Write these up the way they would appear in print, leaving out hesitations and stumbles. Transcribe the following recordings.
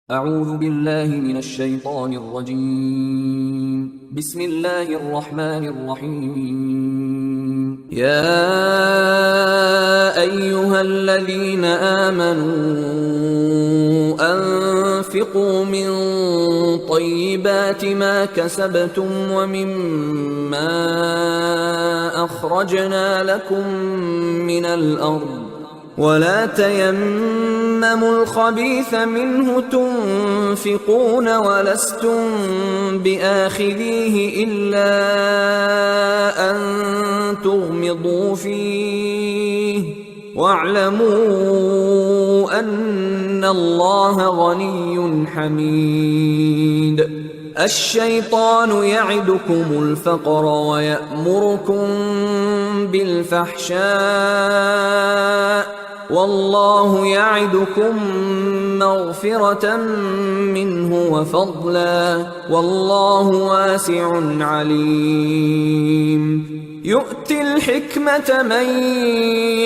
أعوذ بالله من الشيطان الرجيم. بسم الله الرحمن الرحيم. يا أيها الذين آمنوا أنفقوا من طيبات ما كسبتم ومما أخرجنا لكم من الأرض ولا تيمموا الخبيث منه تنفقون ولستم بآخذيه إلا أن تغمضوا فيه واعلموا أن الله غني حميد. الشيطان يعدكم الفقر ويأمركم بالفحشاء والله يعدكم مغفرة منه وفضلا والله واسع عليم. يؤتي الحكمة من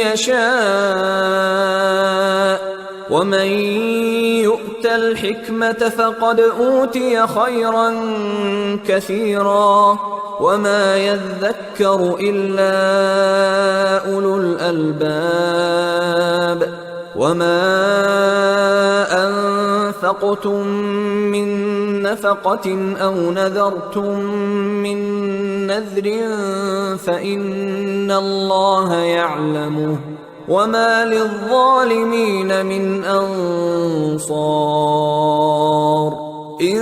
يشاء ومن يؤت الحكمة فقد أوتي خيرا كثيرا وما يذكر إلا أولو الألباب. وما أنفقتم من نفقة أو نذرتم من نذر فإن الله يعلمه وما للظالمين من أنصار. إن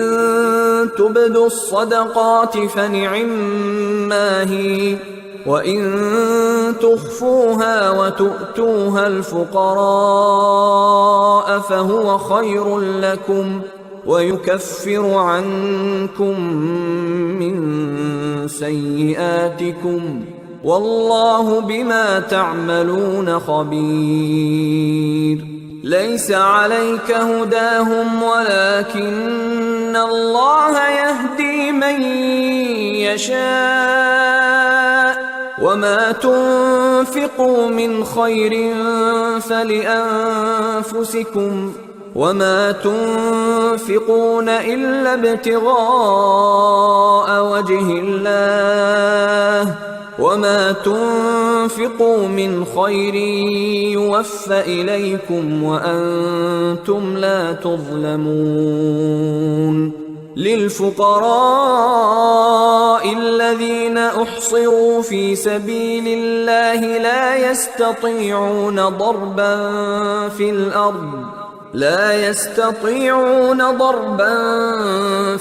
تبدوا الصدقات فنعما هي وإن تخفوها وتؤتوها الفقراء فهو خير لكم ويكفر عنكم من سيئاتكم والله بما تعملون خبير. ليس عليك هداهم ولكن الله يهدي من يشاء وما تنفقوا من خير فلأنفسكم وما تنفقون إلا ابتغاء وجه الله وما تنفقوا من خير يوفى إليكم وأنتم لا تظلمون. للفقراء الذين أحصروا في سبيل الله لا يستطيعون ضربا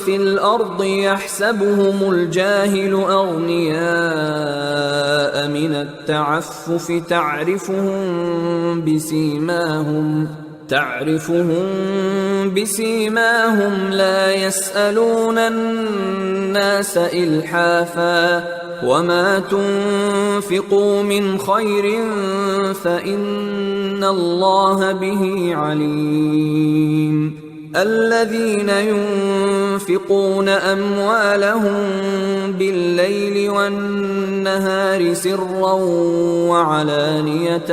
في الأرض يحسبهم الجاهل أغنياء من التعفف تعرفهم بسيماهم لا يسألون الناس إلحافا وما تنفقوا من خير فإن الله به عليم. الذين ينفقون أموالهم بالليل والنهار سرا وعلانية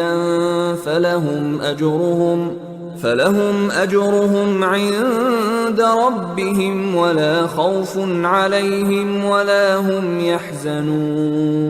فلهم أجرهم عند ربهم ولا خوف عليهم ولا هم يحزنون.